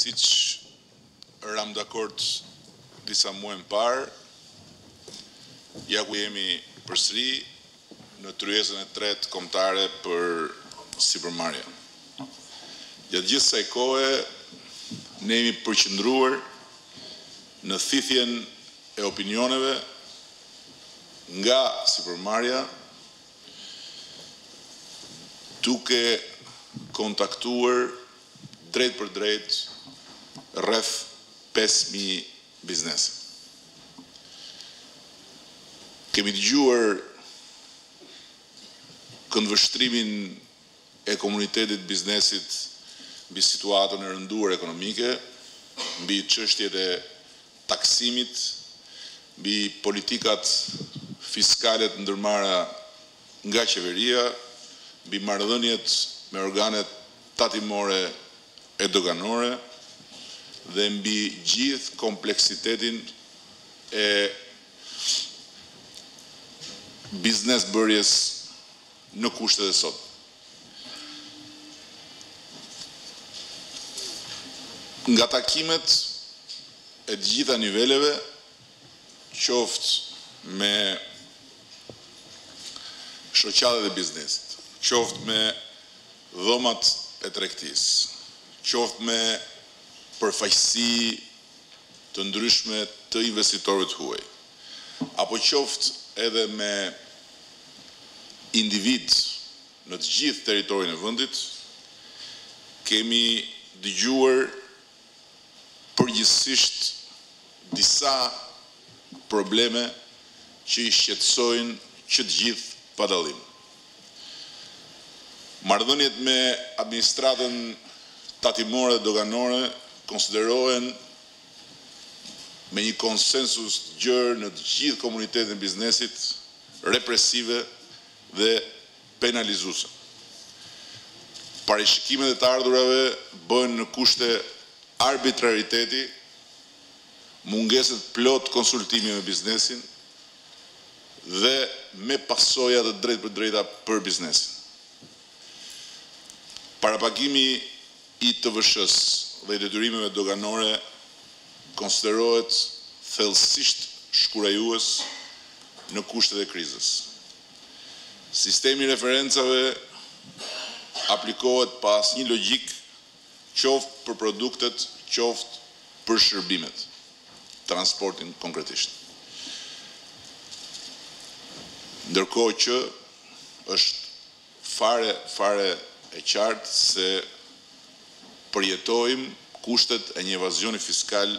siç ram dakord disa muaj më parë, ja ku jemi përsëri në tryezën e tretë kombëtare për sipërmarrje. Gjatë gjithë kësaj kohe ne jemi përqendruar në thithjen e opinioneve nga sipërmarrja, duke kontaktuar drejt për drejt rreth 5.000 biznese. Kemi dëgjuar këndvështrimin e komunitetit biznesit mbi situatën e rënduar ekonomike, mbi çështjet e taksimit, mbi politikat fiskale të ndërmarra nga qeveria, mbi marrëdhëniet me organet tatimore e doganore dhe mbi gjithë kompleksitetin e biznes bërjes në kushtet e sot. Nga takimet e të gjitha niveleve, qoftë me shoqatet e biznesit, qoftë me dhomat e tregtisë, qoftë me përfaqësi të ndryshme të investitorëve të huaj, apo qoftë edhe me individ në të gjithë territorin e vendit, kemi dëgjuar përgjithsisht disa probleme që i shqetësojnë që të gjithë pa dallim. Marrëdhëniet me administratën tatimore dhe doganore konsiderohen me një konsensus të gjerë në të gjithë komunitetin e biznesit represive dhe penalizuese. Parashikimet e të ardhurave bëhen në kushte arbitrariteti, mungesë plot konsultimi me biznesin dhe me pasoja të drejt për drejta për biznesin. Parapagimi i TVSH-s dhe i detyrimeve doganore konsiderohet thellësisht shkurajues në kushtet e krizës. Sistemi i referencave aplikohet pas një logjik qoftë për produktet, qoftë për shërbimet, transportin konkretisht. Ndërkohë që është fare e qartë se përjetojmë kushtet e një evazioni fiskal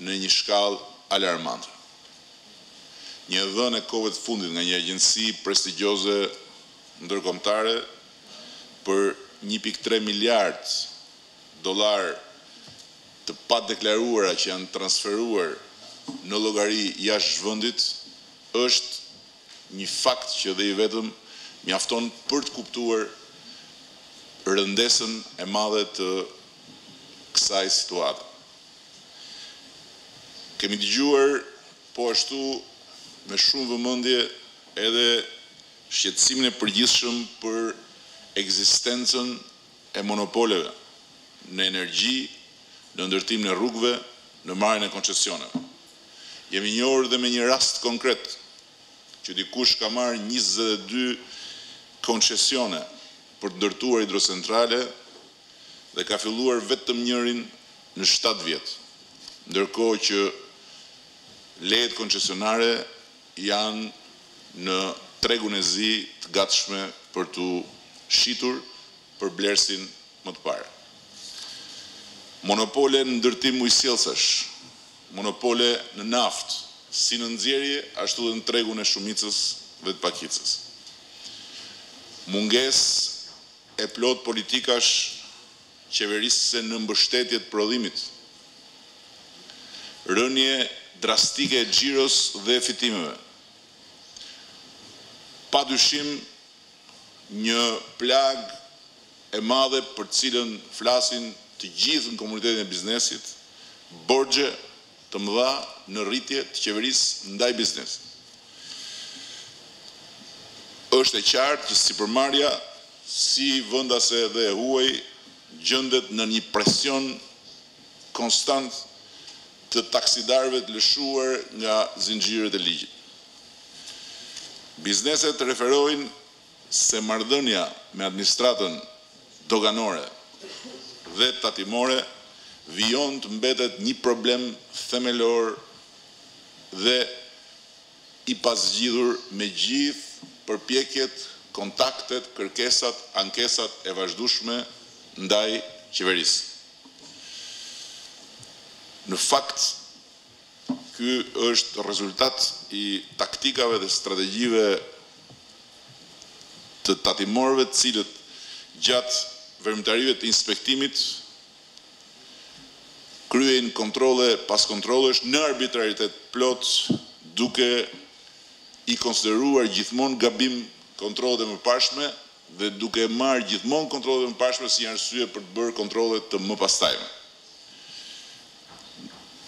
në një shkallë alarmante. Një dhënë e kohëve të fundit nga një agjenci prestigjioze ndërkombëtare për 1.3 miliard dollar të padeklaruara që janë transferuar në llogari jashtë zhvendit është një fakt që dhe i vetëm mjafton për të kuptuar rëndesën e madhe të kësaj situate. Kemi dëgjuar po ashtu me shumë vëmendje edhe shqetësimin e përgjithshëm për ekzistencën e monopoleve në energji, në ndërtimin e rrugëve, në marrjen e koncesioneve. Jemi njohur dhe me një rast konkret që dikush ka marrë 22 koncesione për të ndërtuar hidrocentrale dhe ka filluar vetëm njërin në 7 vjet, ndërkohë që lejet koncesionare janë në tregun e zi të gatshme për të shitur për blersin më të parë. Monopole në ndërtim ujësjellësash, monopole në naftë, si në nxjerrje ashtu dhe në tregun e shumicës dhe të pakicës. Mungesë e plot politikash qeverisëse në mbështetje të prodhimit. Rënje drastike e xhiros dhe fitimeve. Pa dyshim një plag e madhe për cilën flasin të gjithë në komunitetin e biznesit, borxhe të mëdha në rritje të qeverisë ndaj biznesit. Është e qartë që sipërmarrja si vendase dhe e huaj gjendet në një presion konstant të taksidarëve të lëshuar nga zinxhirët e ligjit. Bizneset referojnë se marrëdhënia me administratën doganore dhe tatimore vijon të mbetet një problem themelor dhe i pasgjidhur me gjithë përpjekjet, kontaktet, kërkesat, ankesat e vazhdueshme ndaj qeverisë. Në fakt, ky është rezultat i taktikave dhe strategjive të tatimorëve, të cilët gjatë veprimtarive të inspektimit kryejnë kontrolle pas kontrollesh në arbitraritet plot, duke i konsideruar gjithmonë gabim kontrollet e mëparshme dhe duke marrë gjithmonë kontrollet e mëparshme si arsye për të bërë kontrolle të mëpastajme.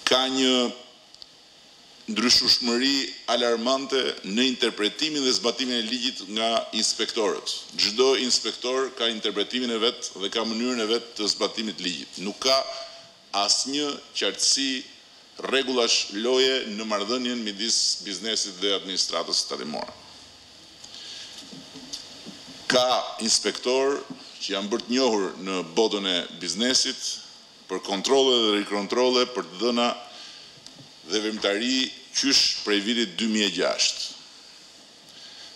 Ka një ndryshueshmëri alarmante në interpretimin dhe zbatimin e ligjit nga inspektorët. Çdo inspektor ka interpretimin e vet dhe ka mënyrën e vet të zbatimit të ligjit. Nuk ka asnjë qartësi, rregullash loje në marrëdhënien midis biznesit dhe administratës tatimore. Ka inspektor që janë bërë të njohur në botën e biznesit për kontrolle dhe rikontrolle për të dhëna dhe veprimtari qysh prej vitit 2006.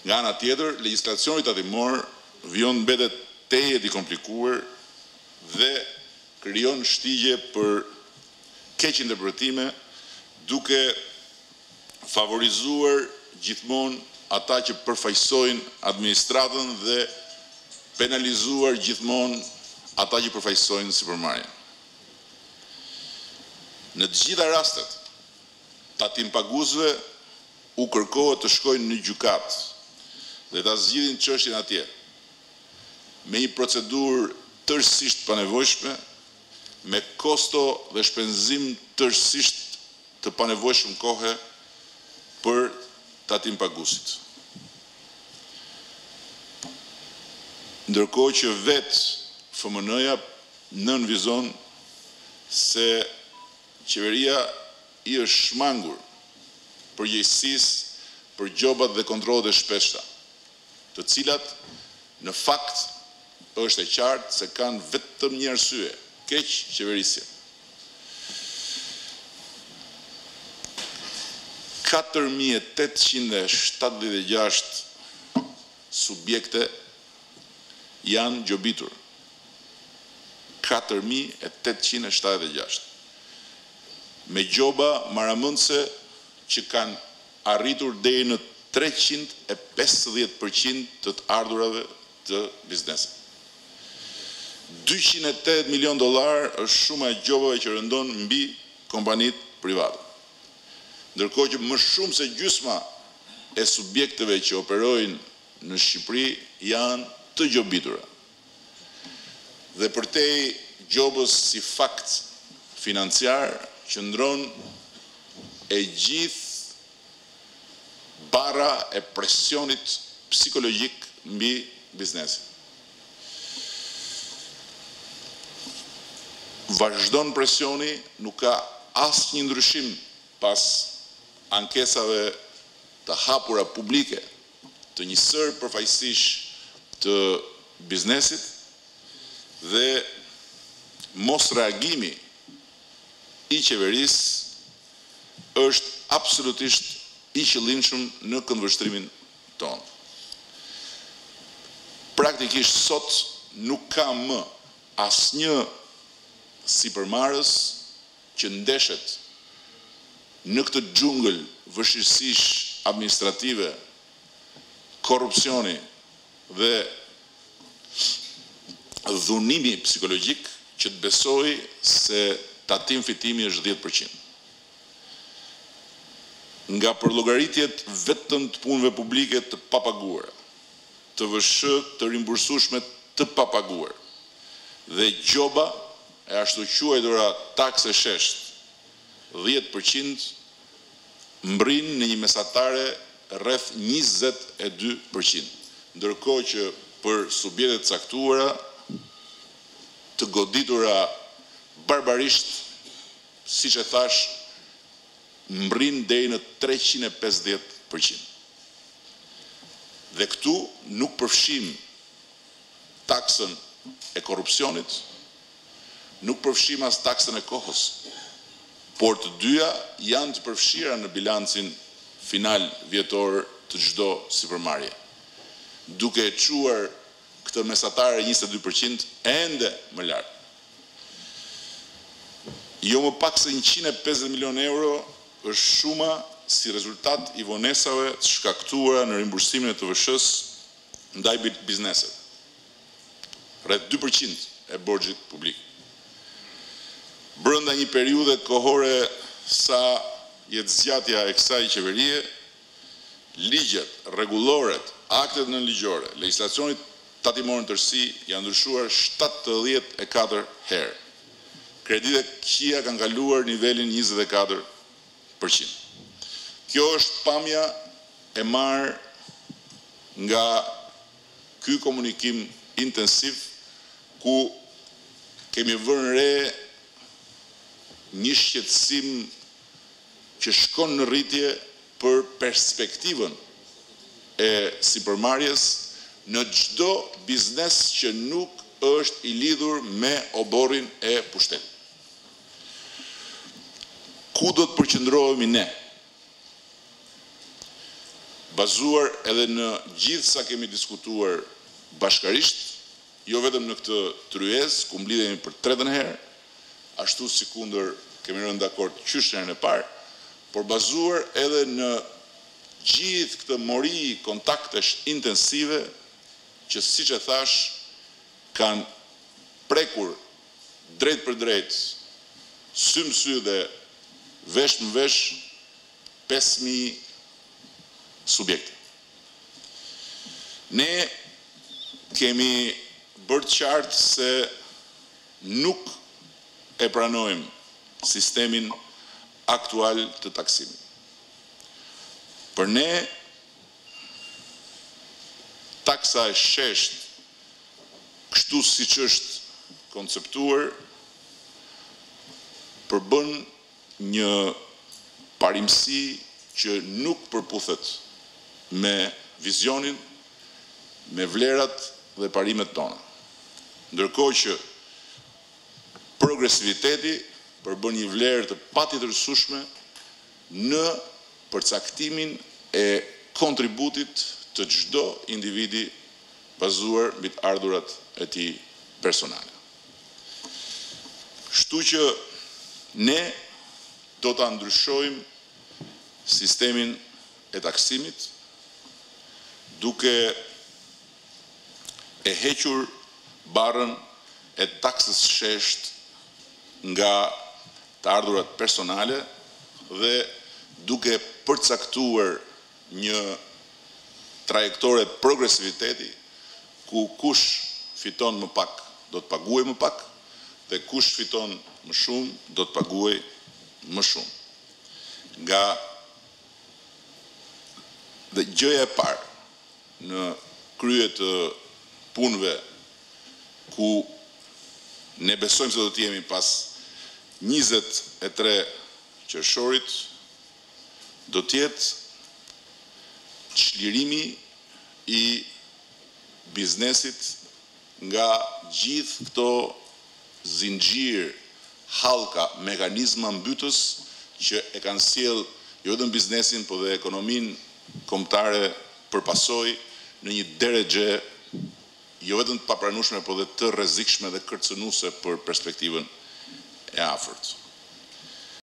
Nga ana tjetër, legjislacioni tatimor vijon mbetet tejet i komplikuar dhe krijon shtigje për keq interpretime, duke favorizuar gjithmonë ata që përfaqësojnë administratën dhe penalizuar gjithmonë ata që përfaqësojnë sipërmarrjen. Në të gjitha rastet, tatimpaguesve u kërkohet të shkojnë në gjykatë dhe ta zgjidhin çështjen atje me një procedurë tërësisht panevojshme, me kosto dhe shpenzim tërësisht të panevojshëm kohe për tatimpaguesit. Ndërkohë që vetë FMN-ja nënvizon se qeveria i është shmangur përgjegjësisë për gjobat dhe kontrollet e shpeshta, të cilat në fakt është e qartë se kanë vetëm një arsye: keq qeverisje. 4.876 subjekte janë gjobitur. 4.876. Me gjoba maramëndse që kanë arritur deri në 350% të të ardhurave të biznesit. $208 milion është shuma e gjobave që rëndon mbi kompanitë private. Ndërkohë që më shumë se gjysma e subjekteve që operojnë në Shqipëri janë të gjobitura. Dhe përtej gjobës si fakt financiar qëndron e gjithë bara e presionit psikologjik mbi biznesin. Vazhdon presioni, nuk ka asnjë ndryshim pas ankesave të hapura publike të njësër përfaqësish të biznesit dhe mos reagimi i qeverisë është absolutisht i qëllimshëm në këndvështrimin tonë. Praktikisht sot nuk ka më asnjë sipërmarrës që ndeshet në këtë xhungël vështirësish administrative, korrupsioni dhe dhunimi psikologjik që të besoj se tatim fitimi është 10%. Nga përllogaritjet vetëm të punëve publike të papaguara, të VSH të rimbursueshme të papaguar dhe gjoba e ashtu quajtura takse shesht 10% mbrin në një mesatare rreth 22%, ndërkohë që për subjektet caktuara të goditura barbarisht siç e thash, mbrin deri në 350%. Dhe këtu nuk përfshim taksën e korrupsionit, nuk përfshim as taksën e kohës, por të dyja janë të përfshira në bilancin final vjetor të çdo sipërmarrje, duke e quar këtë mesatare 22% ende më lart. Jo më pak se 150 milion euro është shuma si rezultat i vonesave të shkaktuara në rimbursimin e TVSH-s ndaj bizneset. Rreth 2% e borxhit publik. Brenda një periudhe kohore sa jetë zgjatja e kësaj qeverie, ligjet, rregulloret, aktet nënligjore, legjislacioni tatimor në tërësi janë ndryshuar 74 herë. Kreditë e këqija kanë kaluar nivelin 24%. Kjo është pamja e marrë nga ky komunikim intensiv ku kemi vënë re një shqetësim që shkon në rritje për perspektivën e sipërmarrjes në çdo biznes që nuk është i lidhur me oborrin e pushtetit. Ku do të përqendrohemi ne? Bazuar edhe në gjithë sa kemi diskutuar bashkarisht, jo vetëm në këtë tryezë, ku mblidhemi për 3 herë, ashtu si kundër kemi rënë dakord qyshërën e parë, por bazuar edhe në gjithë këtë mori kontaktesh intensive që, siç e thash, kanë prekur drejt për drejt, sy më sy dhe vesh më vesh 5.000 subjekte. Ne kemi bërë qartë se nuk e pranojmë sistemin aktual të taksimit. Për ne, taksa e shesht, kështu siç është konceptuar, përbën një parimësi që nuk përputhet me vizionin, me vlerat dhe parimet tona. Ndërkohë që progresiviteti përbën një vlerë të patjetërsueshme në përcaktimin e kontributit të çdo individi bazuar mbi të ardhurat e tij personale. Kështu që ne do ta ndryshojmë sistemin e taksimit duke e hequr barrën e taksës shesht nga të ardhurat personale dhe duke përcaktuar një trajektore progresiviteti ku kush fiton më pak do të paguajë më pak dhe kush fiton më shumë do të paguajë më shumë. Dhe gjëja e parë në krye të punëve ku ne besojmë se do të jemi pas 23 qershorit, do të jetë çlirimi i biznesit nga gjithë këto zinxhir, hallka, mekanizma mbytës që e kanë sjell jo vetëm biznesin, por dhe ekonominë kombëtare përpasoj në një derexhe jo vetëm të papranueshme, por dhe të rrezikshme dhe kërcënuese për perspektivën e afërt.